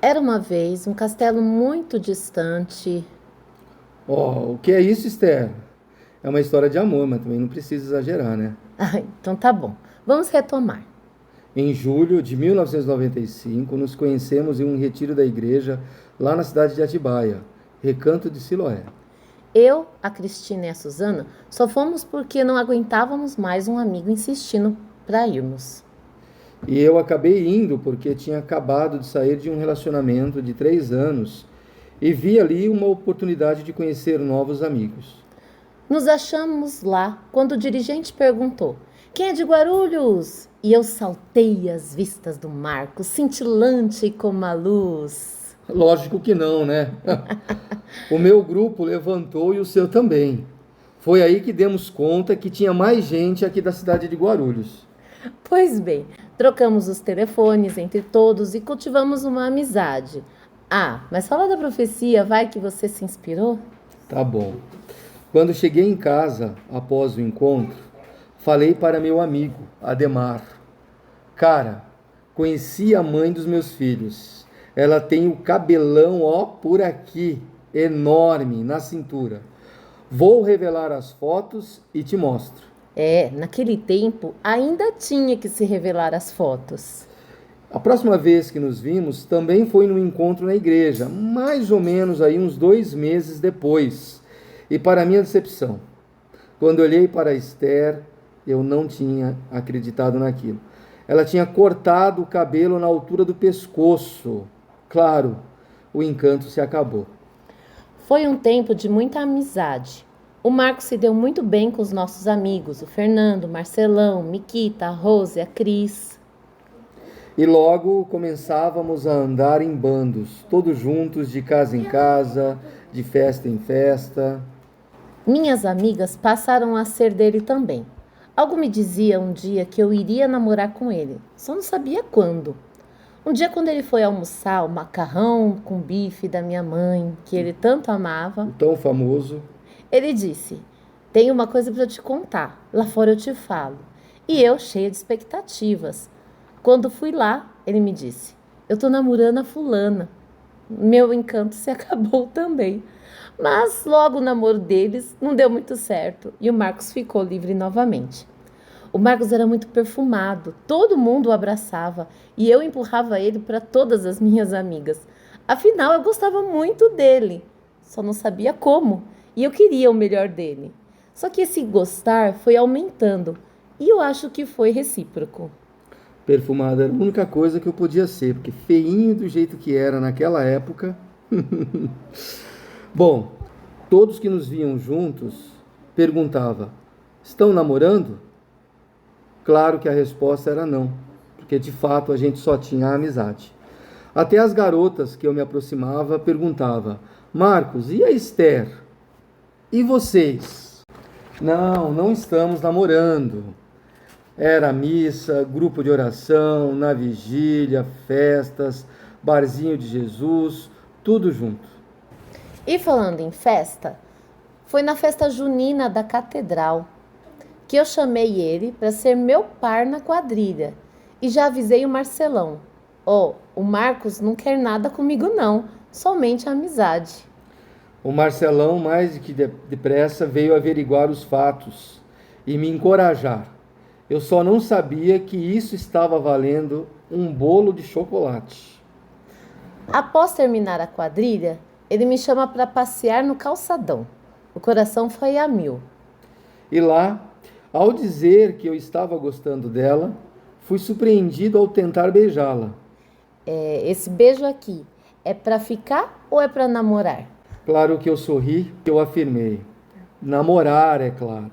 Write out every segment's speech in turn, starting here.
Era uma vez um castelo muito distante. Oh, o que é isso, Esther? É uma história de amor, mas também não precisa exagerar, né? Ah, então tá bom. Vamos retomar. Em julho de 1995, nos conhecemos em um retiro da igreja lá na cidade de Atibaia, Recanto de Siloé. Eu, a Cristina e a Susana só fomos porque não aguentávamos mais um amigo insistindo para irmos. E eu acabei indo porque tinha acabado de sair de um relacionamento de 3 anos e vi ali uma oportunidade de conhecer novos amigos. Nos achamos lá quando o dirigente perguntou: Quem é de Guarulhos? E eu saltei às vistas do Marco, cintilante como a luz. Lógico que não, né? O meu grupo levantou e o seu também. Foi aí que demos conta que tinha mais gente aqui da cidade de Guarulhos. Pois bem, trocamos os telefones entre todos e cultivamos uma amizade. Ah, mas fala da profecia, vai que você se inspirou? Tá bom. Quando cheguei em casa, após o encontro, falei para meu amigo, Ademar: Cara, conheci a mãe dos meus filhos. Ela tem o cabelão, ó, por aqui, enorme, na cintura. Vou revelar as fotos e te mostro. Naquele tempo ainda tinha que se revelar as fotos. A próxima vez que nos vimos também foi num encontro na igreja, mais ou menos aí uns 2 meses depois. E para minha decepção, quando olhei para Esther, eu não tinha acreditado naquilo. Ela tinha cortado o cabelo na altura do pescoço. Claro, o encanto se acabou. Foi um tempo de muita amizade. O Marco se deu muito bem com os nossos amigos, o Fernando, o Marcelão, Miquita, a Rose, a Cris. E logo começávamos a andar em bandos, todos juntos, de casa em casa, de festa em festa. Minhas amigas passaram a ser dele também. Algo me dizia um dia que eu iria namorar com ele, só não sabia quando. Um dia, quando ele foi almoçar o macarrão com bife da minha mãe, que ele tanto amava, O tão famoso. ele disse: Tenho uma coisa para te contar, lá fora eu te falo. E eu, cheia de expectativas. Quando fui lá, ele me disse: Eu tô namorando a fulana. Meu encanto se acabou também. Mas logo o namoro deles não deu muito certo e o Marcos ficou livre novamente. O Marcos era muito perfumado, todo mundo o abraçava e eu empurrava ele para todas as minhas amigas. Afinal, eu gostava muito dele, só não sabia como e eu queria o melhor dele. Só que esse gostar foi aumentando e eu acho que foi recíproco. Perfumado era a única coisa que eu podia ser, porque feinho do jeito que era naquela época. Bom, todos que nos viam juntos perguntavam: estão namorando? Claro que a resposta era não, porque de fato a gente só tinha a amizade. Até as garotas que eu me aproximava perguntavam: Marcos, e a Esther? E vocês? Não, não estamos namorando. Era missa, grupo de oração, na vigília, festas, barzinho de Jesus, tudo junto. E falando em festa, foi na festa junina da catedral que eu chamei ele para ser meu par na quadrilha. E já avisei o Marcelão. O Marcos não quer nada comigo não, somente amizade. O Marcelão, mais que depressa, veio averiguar os fatos e me encorajar. Eu só não sabia que isso estava valendo um bolo de chocolate. Após terminar a quadrilha, ele me chama para passear no calçadão. O coração foi a mil. E lá, ao dizer que eu estava gostando dela, fui surpreendido ao tentar beijá-la. Esse beijo aqui é para ficar ou é para namorar? Claro que eu sorri, que eu afirmei. Namorar, é claro.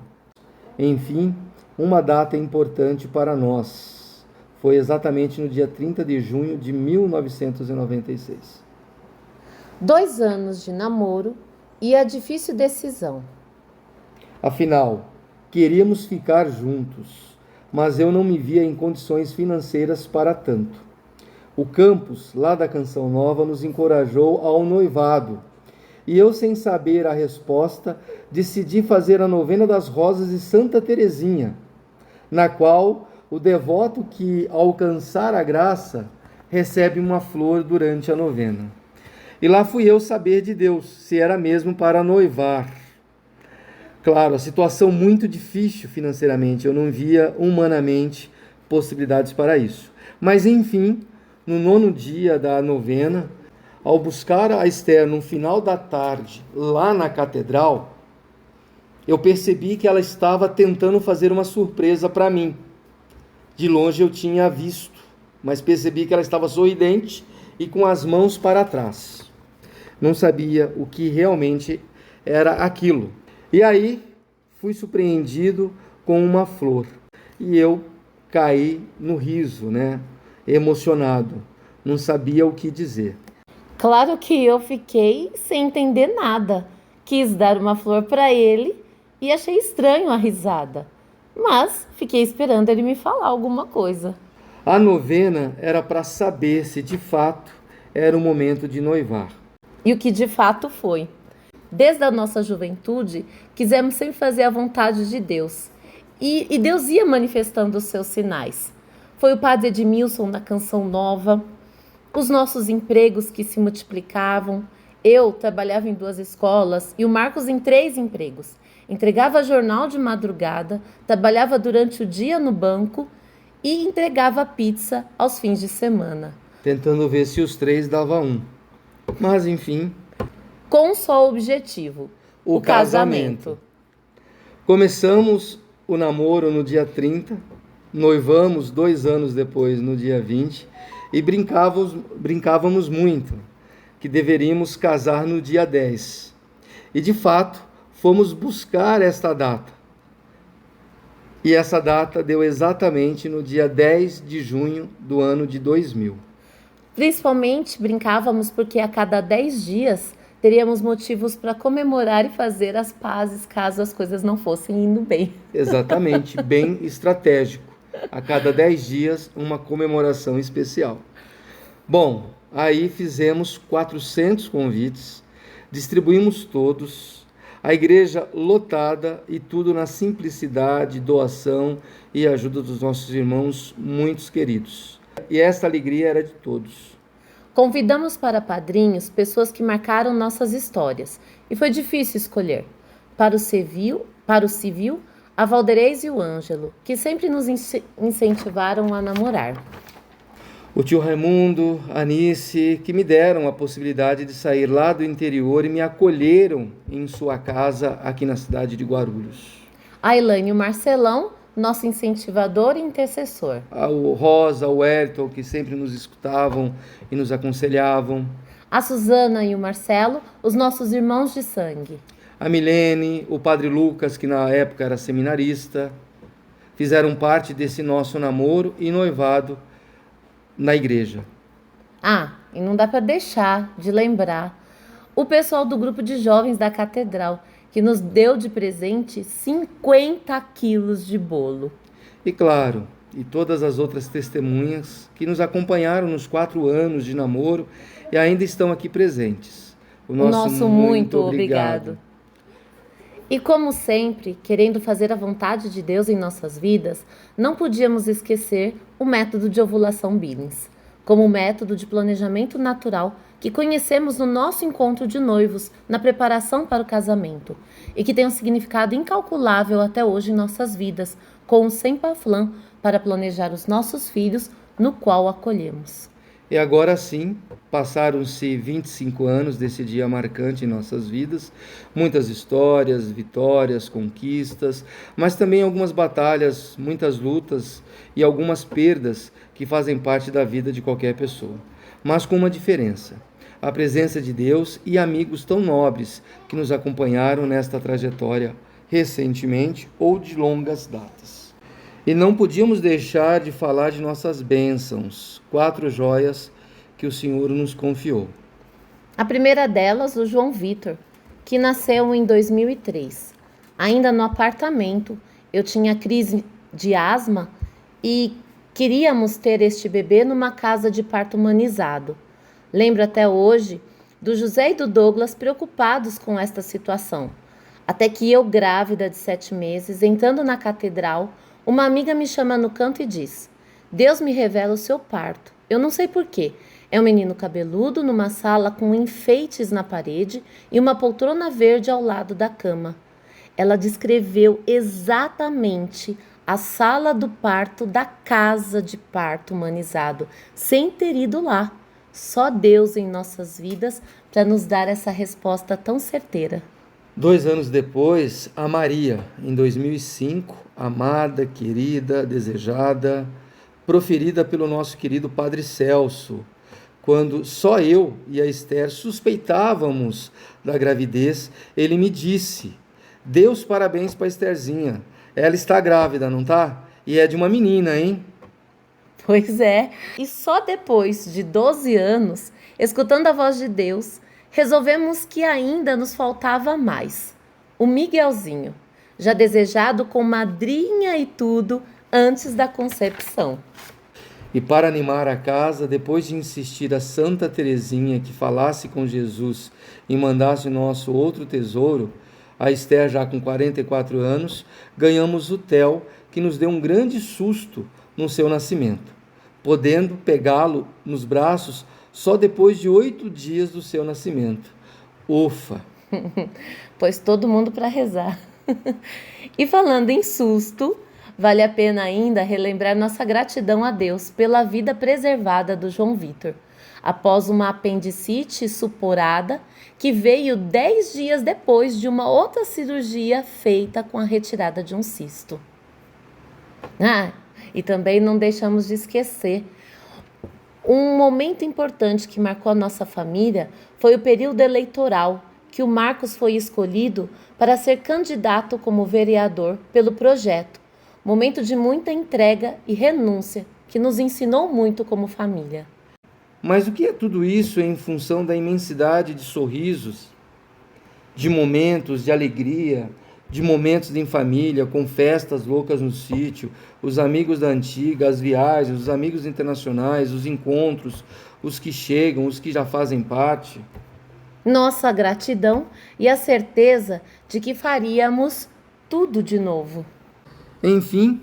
Enfim, uma data importante para nós. Foi exatamente no dia 30 de junho de 1996. 2 anos de namoro e a difícil decisão. Afinal, queríamos ficar juntos, mas eu não me via em condições financeiras para tanto. O campus, lá da Canção Nova, nos encorajou ao noivado. E eu, sem saber a resposta, decidi fazer a novena das Rosas de Santa Teresinha, na qual o devoto que alcançar a graça recebe uma flor durante a novena. E lá fui eu saber de Deus se era mesmo para noivar. Claro, a situação muito difícil financeiramente, eu não via humanamente possibilidades para isso. Mas enfim, no 9º dia da novena, ao buscar a Esther no final da tarde, lá na catedral, eu percebi que ela estava tentando fazer uma surpresa para mim. De longe eu tinha visto, mas percebi que ela estava sorridente e com as mãos para trás. Não sabia o que realmente era aquilo. E aí fui surpreendido com uma flor. E eu caí no riso, emocionado. Não sabia o que dizer. Claro que eu fiquei sem entender nada. Quis dar uma flor para ele e achei estranho a risada. Mas fiquei esperando ele me falar alguma coisa. A novena era para saber se de fato era o momento de noivar. E o que de fato foi. Desde a nossa juventude, quisemos sempre fazer a vontade de Deus. E Deus ia manifestando os seus sinais. Foi o padre Edmilson na Canção Nova, os nossos empregos que se multiplicavam. Eu trabalhava em 2 escolas e o Marcos em 3 empregos. Entregava jornal de madrugada, trabalhava durante o dia no banco e entregava pizza aos fins de semana. Tentando ver se os 3 davam 1. Mas enfim... com um só objetivo, o casamento. Começamos o namoro no dia 30, noivamos 2 anos depois, no dia 20, e brincávamos muito, que deveríamos casar no dia 10. E de fato, fomos buscar esta data. E essa data deu exatamente no dia 10 de junho do ano de 2000. Principalmente brincávamos porque a cada 10 dias teríamos motivos para comemorar e fazer as pazes caso as coisas não fossem indo bem. Exatamente, bem estratégico. A cada 10 dias, uma comemoração especial. Bom, aí fizemos 400 convites, distribuímos todos, a igreja lotada e tudo na simplicidade, doação e ajuda dos nossos irmãos, muitos queridos. E esta alegria era de todos. Convidamos para padrinhos pessoas que marcaram nossas histórias e foi difícil escolher. Para o civil, a Valderez e o Ângelo, que sempre nos incentivaram a namorar. O tio Raimundo, a Anice, que me deram a possibilidade de sair lá do interior e me acolheram em sua casa aqui na cidade de Guarulhos. A Elaine e o Marcelão, nosso incentivador e intercessor. O Rosa, o Wellington, que sempre nos escutavam e nos aconselhavam. A Suzana e o Marcelo, os nossos irmãos de sangue. A Milene, o Padre Lucas, que na época era seminarista, fizeram parte desse nosso namoro e noivado na igreja. E não dá para deixar de lembrar o pessoal do grupo de jovens da catedral, que nos deu de presente 50 quilos de bolo. E claro, e todas as outras testemunhas que nos acompanharam nos 4 anos de namoro e ainda estão aqui presentes. O nosso muito obrigado. E como sempre, querendo fazer a vontade de Deus em nossas vidas, não podíamos esquecer o método de ovulação Billings, como método de planejamento natural que conhecemos no nosso encontro de noivos, na preparação para o casamento, e que tem um significado incalculável até hoje em nossas vidas, com o Sempaflan para planejar os nossos filhos, no qual acolhemos. E agora sim, passaram-se 25 anos desse dia marcante em nossas vidas, muitas histórias, vitórias, conquistas, mas também algumas batalhas, muitas lutas e algumas perdas que fazem parte da vida de qualquer pessoa, mas com uma diferença: a presença de Deus e amigos tão nobres que nos acompanharam nesta trajetória recentemente ou de longas datas. E não podíamos deixar de falar de nossas bênçãos, 4 joias que o Senhor nos confiou. A primeira delas, o João Vitor, que nasceu em 2003. Ainda no apartamento, eu tinha crise de asma e queríamos ter este bebê numa casa de parto humanizado. Lembro até hoje do José e do Douglas preocupados com esta situação. Até que eu, grávida de 7 meses, entrando na catedral, uma amiga me chama no canto e diz: Deus me revela o seu parto. Eu não sei por quê. É um menino cabeludo numa sala com enfeites na parede e uma poltrona verde ao lado da cama. Ela descreveu exatamente a sala do parto da casa de parto humanizado, sem ter ido lá. Só Deus em nossas vidas para nos dar essa resposta tão certeira. 2 anos depois, a Maria, em 2005, amada, querida, desejada, proferida pelo nosso querido Padre Celso, quando só eu e a Esther suspeitávamos da gravidez, ele me disse: dê os parabéns para a Estherzinha. Ela está grávida, não tá? E é de uma menina, hein? Pois é, e só depois de 12 anos, escutando a voz de Deus, resolvemos que ainda nos faltava mais. O Miguelzinho, já desejado com madrinha e tudo antes da concepção. E para animar a casa, depois de insistir a Santa Teresinha que falasse com Jesus e mandasse o nosso outro tesouro, a Esther já com 44 anos, ganhamos o Theo, que nos deu um grande susto no seu nascimento, podendo pegá-lo nos braços só depois de 8 dias do seu nascimento. Ufa! Pois todo mundo para rezar. E falando em susto, vale a pena ainda relembrar nossa gratidão a Deus pela vida preservada do João Vitor, após uma apendicite supurada que veio 10 dias depois de uma outra cirurgia feita com a retirada de um cisto. E também não deixamos de esquecer, um momento importante que marcou a nossa família foi o período eleitoral, que o Marcos foi escolhido para ser candidato como vereador pelo projeto. Momento de muita entrega e renúncia, que nos ensinou muito como família. Mas o que é tudo isso em função da imensidade de sorrisos, de momentos de alegria, de momentos em família, com festas loucas no sítio, os amigos da antiga, as viagens, os amigos internacionais, os encontros, os que chegam, os que já fazem parte? Nossa gratidão e a certeza de que faríamos tudo de novo. Enfim,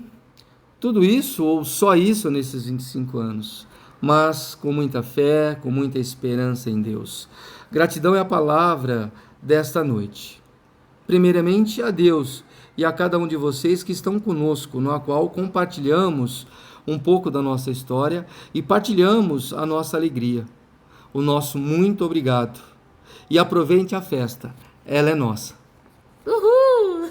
tudo isso ou só isso nesses 25 anos, mas com muita fé, com muita esperança em Deus. Gratidão é a palavra desta noite. Primeiramente a Deus e a cada um de vocês que estão conosco, no qual compartilhamos um pouco da nossa história e partilhamos a nossa alegria. O nosso muito obrigado. E aproveite a festa, ela é nossa. Uhul!